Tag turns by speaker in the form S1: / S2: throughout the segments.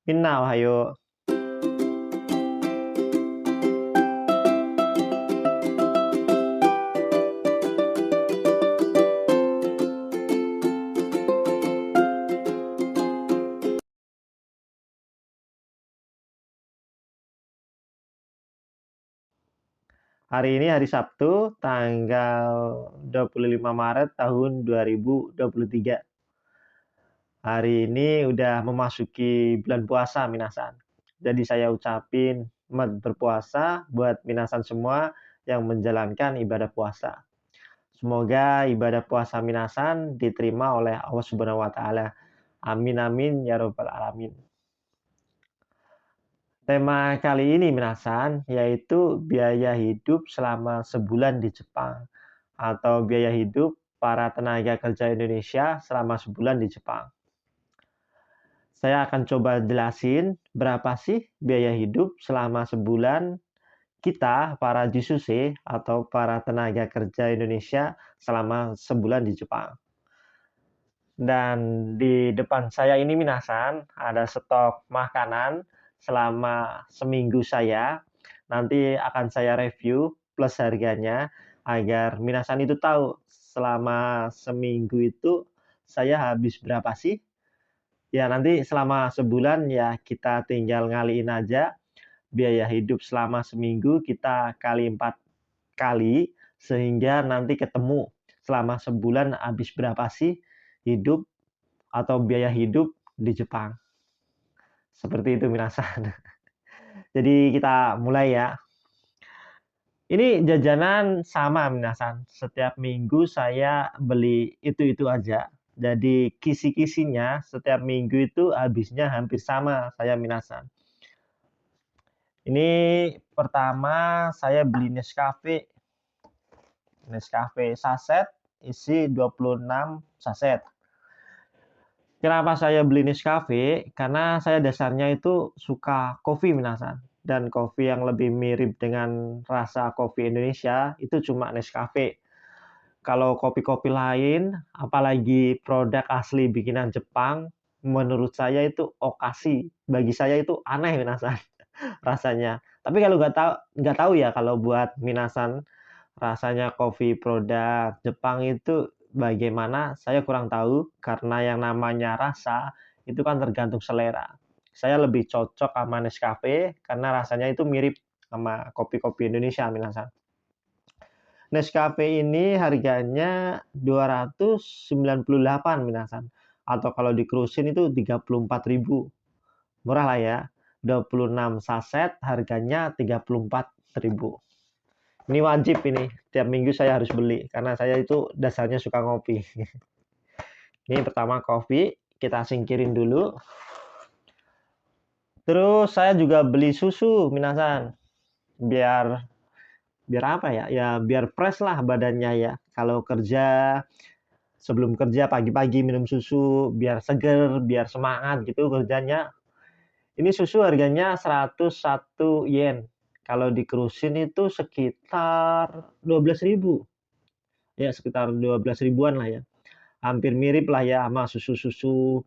S1: Minna, ohayo. Hari ini hari Sabtu, tanggal 25 Maret tahun 2023. Hari ini udah memasuki bulan puasa, minasan. Jadi saya ucapin selamat berpuasa buat minasan semua yang menjalankan ibadah puasa. Semoga ibadah puasa minasan diterima oleh Allah Subhanahu wa taala. Amin amin ya rabbal alamin. Tema kali ini minasan yaitu biaya hidup selama sebulan di Jepang atau biaya hidup para tenaga kerja Indonesia selama sebulan di Jepang. Saya akan coba jelasin berapa sih biaya hidup selama sebulan kita para jisuse atau para tenaga kerja Indonesia selama sebulan di Jepang. Dan di depan saya ini minasan ada stok makanan selama seminggu saya. Nanti akan saya review plus harganya agar minasan itu tahu selama seminggu itu saya habis berapa sih. Ya nanti selama sebulan ya kita tinggal ngaliin aja biaya hidup selama seminggu kita kali 4 kali sehingga nanti ketemu selama sebulan habis berapa sih hidup atau biaya hidup di Jepang. Seperti itu minasan. Jadi kita mulai ya. Ini jajanan sama minasan. Setiap minggu saya beli itu-itu aja. Jadi kisi-kisinya setiap minggu itu habisnya hampir sama saya minasan. Ini pertama saya beli Nescafe. Nescafe saset isi 26 saset. Kenapa saya beli Nescafe? Karena saya dasarnya itu suka kopi minasan. Dan kopi yang lebih mirip dengan rasa kopi Indonesia itu cuma Nescafe. Kalau kopi-kopi lain, apalagi produk asli bikinan Jepang, menurut saya itu okasi. Bagi saya itu aneh minasan rasanya. Tapi kalau nggak tahu ya kalau buat minasan rasanya kopi produk Jepang itu bagaimana, saya kurang tahu karena yang namanya rasa itu kan tergantung selera. Saya lebih cocok sama Nescafe karena rasanya itu mirip sama kopi-kopi Indonesia minasan. Nescafe ini harganya 298 minasan atau kalau di cruisin itu 34.000. Murah lah ya. 26 saset harganya 34.000. Ini wajib ini, tiap minggu saya harus beli karena saya itu dasarnya suka ngopi. Ini pertama kopi, kita singkirin dulu. Terus saya juga beli susu minasan. Biar apa ya? Ya biar fresh lah badannya ya. Kalau kerja sebelum kerja pagi-pagi minum susu biar seger, biar semangat gitu kerjanya. Ini susu harganya 101 yen. Kalau di cruisin itu sekitar 12.000. Ya sekitar 12 ribuan lah ya. Hampir mirip lah ya sama susu-susu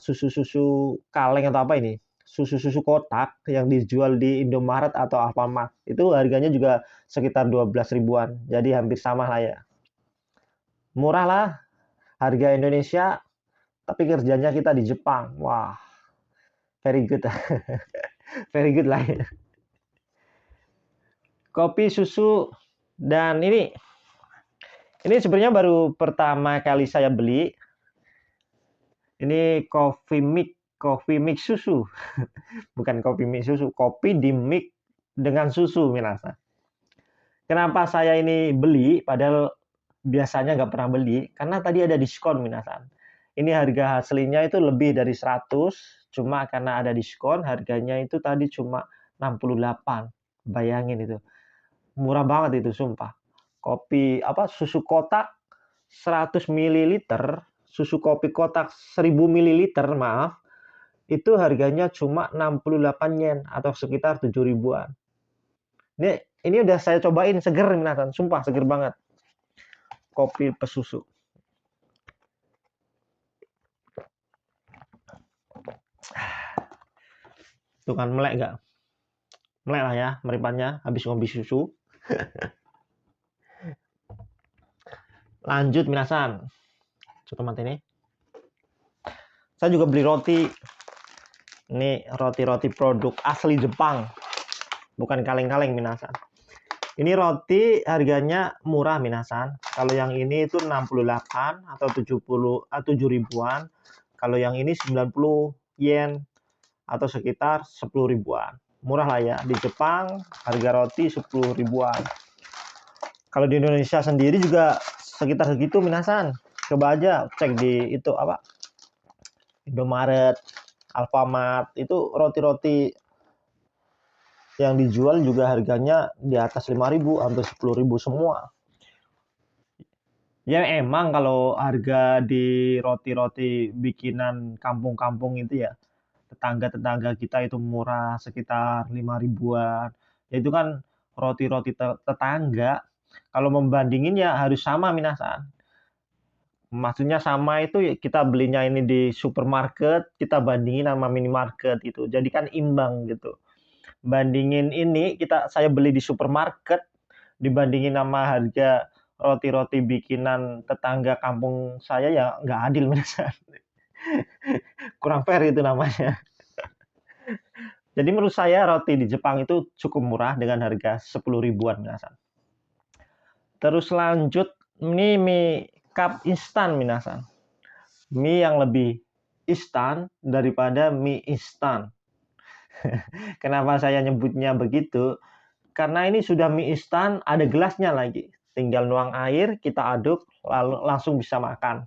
S1: susu-susu kaleng atau apa ini? Susu-susu kotak yang dijual di Indomaret atau Alfamart. Itu harganya juga sekitar 12 ribuan. Jadi hampir sama lah ya. Murah lah harga Indonesia tapi kerjanya kita di Jepang. Wah, very good. Very good lah ya. Kopi, susu, dan ini sebenarnya baru pertama kali saya beli. Ini coffee mix susu. Bukan kopi mix susu, kopi di mix dengan susu minasan. Kenapa saya ini beli padahal biasanya nggak pernah beli? Karena tadi ada diskon minasan. Ini harga aslinya itu lebih dari 100, cuma karena ada diskon harganya itu tadi cuma 68. Bayangin itu. Murah banget itu sumpah. Kopi susu kotak 100 ml, susu kopi kotak 1000 ml, maaf. Itu harganya cuma 68 yen atau sekitar 7 ribuan. Ini udah saya cobain seger minasan, sumpah seger banget. Kopi pesusu. Tuh kan melek nggak? Melek lah ya meripannya habis ngopi susu. Lanjut minasan. Cukup mati ini. Saya juga beli roti. Ini roti-roti produk asli Jepang. Bukan kaleng-kaleng minasan. Ini roti harganya murah minasan. Kalau yang ini itu 68 atau 7 ribuan. Kalau yang ini 90 yen atau sekitar 10 ribuan. Murah lah ya. Di Jepang harga roti 10 ribuan. Kalau di Indonesia sendiri juga sekitar segitu minasan. Coba aja cek di itu apa? Indomaret, Alfamart, itu roti-roti yang dijual juga harganya di atas 5.000 hampir 10.000 semua. Ya emang kalau harga di roti-roti bikinan kampung-kampung itu ya tetangga-tetangga kita itu murah sekitar 5 ribuan. Ya itu kan roti-roti tetangga. Kalau membandingin ya harus sama minasan. Maksudnya sama itu ya kita belinya ini di supermarket, kita bandingin sama minimarket gitu. Jadi kan imbang gitu. Bandingin ini saya beli di supermarket dibandingin sama harga roti-roti bikinan tetangga kampung saya ya nggak adil minasan. Kurang fair itu namanya. Jadi menurut saya roti di Jepang itu cukup murah dengan harga 10 ribuan minasan. Terus lanjut ini mie cup instan minasan. Mie yang lebih instan daripada mie instan. Kenapa saya nyebutnya begitu? Karena ini sudah mie instan, ada gelasnya lagi. Tinggal nuang air, kita aduk, lalu langsung bisa makan.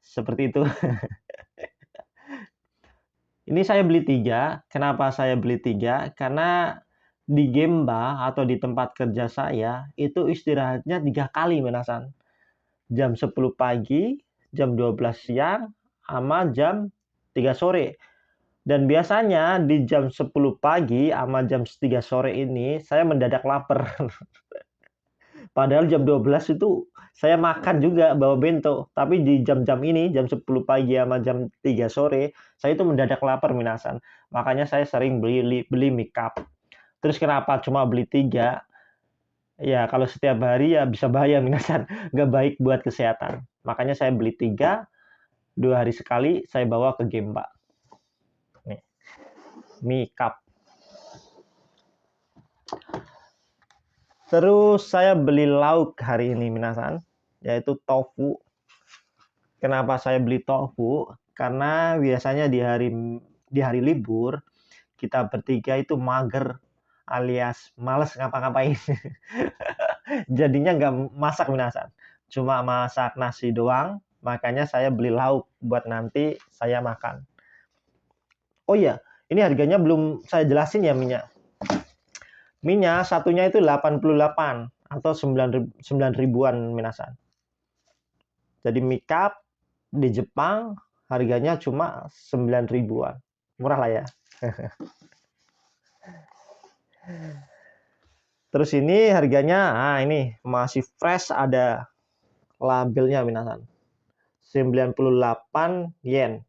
S1: Seperti itu. Ini saya beli 3. Kenapa saya beli 3? Karena di Gemba atau di tempat kerja saya, itu istirahatnya 3 kali minasan. Jam 10 pagi, jam 12 siang, sama jam 3 sore. Dan biasanya di jam 10 pagi sama jam 3 sore ini saya mendadak lapar. Padahal jam 12 itu saya makan juga bawa bento. Tapi di jam-jam ini, jam 10 pagi sama jam 3 sore, saya itu mendadak lapar minasan. Makanya saya sering beli mie cup. Terus kenapa cuma beli 3? Ya kalau setiap hari ya bisa bahaya minasan. Nggak baik buat kesehatan. Makanya saya beli 3, 2 hari sekali saya bawa ke Gemba. Nih, mie cup. Terus saya beli lauk hari ini minasan, yaitu tofu. Kenapa saya beli tofu? Karena biasanya di hari libur kita bertiga itu mager alias males ngapa-ngapain. Jadinya nggak masak minasan. Cuma masak nasi doang, makanya saya beli lauk buat nanti saya makan. Oh iya, ini harganya belum saya jelasin ya minyak. Minyak satunya itu 88 atau 9 ribuan minasan. Jadi mie cup di Jepang harganya cuma 9 ribuan. Murah lah ya. Terus ini harganya, ini masih fresh, ada labelnya minasan. 98 yen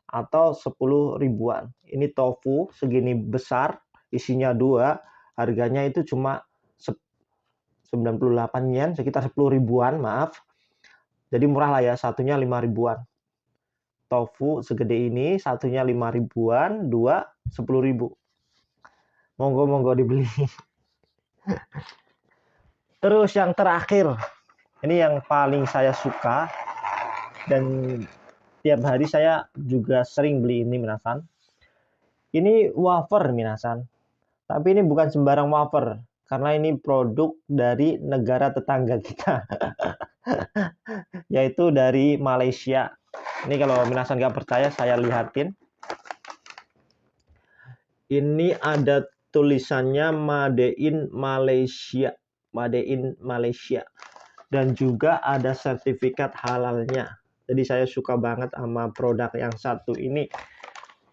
S1: atau 10 ribuan. Ini tofu segini besar, isinya 2, harganya itu cuma 98 yen, sekitar 10 ribuan, maaf. Jadi murah lah ya, satunya 5 ribuan. Tofu segede ini, satunya 5 ribuan, 2, 10 ribu. Monggo-monggo dibeli. Terus yang terakhir, ini yang paling saya suka, dan tiap hari saya juga sering beli ini minasan. Ini wafer minasan. Tapi ini bukan sembarang wafer, karena ini produk dari negara tetangga kita. Yaitu dari Malaysia. Ini kalau minasan nggak percaya, saya lihatin. Ini ada tulisannya Made in Malaysia. Made in Malaysia. Dan juga ada sertifikat halalnya. Jadi saya suka banget sama produk yang satu ini.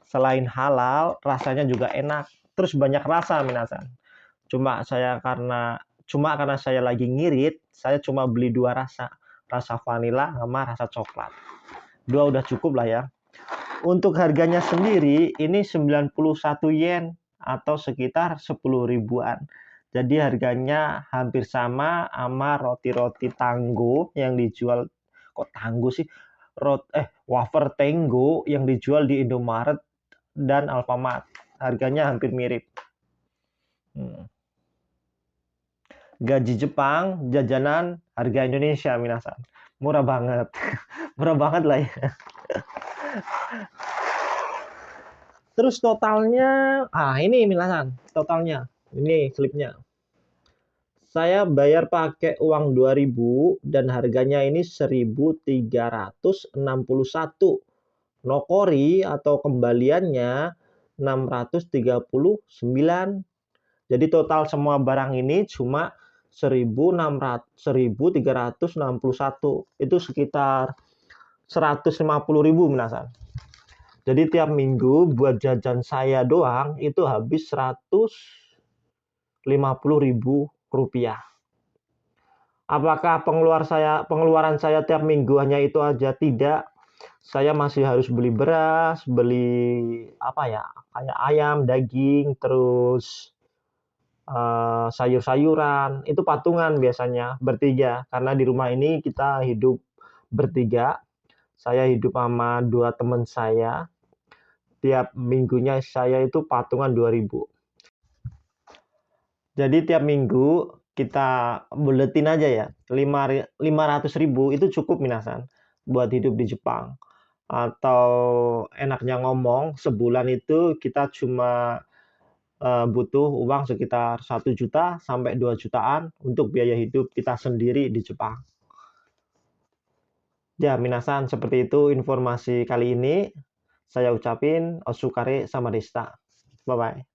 S1: Selain halal, rasanya juga enak. Terus banyak rasa minasan. Cuma karena saya lagi ngirit, saya cuma beli 2 rasa. Rasa vanila sama rasa coklat. 2 udah cukup lah ya. Untuk harganya sendiri ini 91 yen atau sekitar 10 ribuan. Jadi harganya hampir sama sama roti-roti Tanggo yang dijual, kok Tanggo sih? Wafer Tenggo yang dijual di Indomaret dan Alfamart. Harganya hampir mirip. Gaji Jepang, jajanan, harga Indonesia, minasan. Murah banget. Murah banget lah ya. Terus totalnya, ini minasan, totalnya. Ini slipnya. Saya bayar pakai uang 2000 dan harganya ini 1361. Nokori atau kembaliannya 639. Jadi total semua barang ini cuma 1361. Itu sekitar 150.000 minasan. Jadi tiap minggu buat jajan saya doang itu habis 150.000 rupiah. Apakah pengeluaran saya tiap minggu hanya itu aja? Tidak. Saya masih harus beli beras, beli kayak ayam, daging, terus sayur-sayuran. Itu patungan biasanya bertiga. Karena di rumah ini kita hidup bertiga. Saya hidup sama 2 teman saya. Tiap minggunya saya itu patungan 2000. Jadi tiap minggu kita buletin aja ya, 500.000 itu cukup minasan buat hidup di Jepang. Atau enaknya ngomong, sebulan itu kita cuma butuh uang sekitar 1 juta sampai 2 jutaan untuk biaya hidup kita sendiri di Jepang. Ya, minasan, seperti itu informasi kali ini. Saya ucapin Osukare Samadeshita. Bye-bye.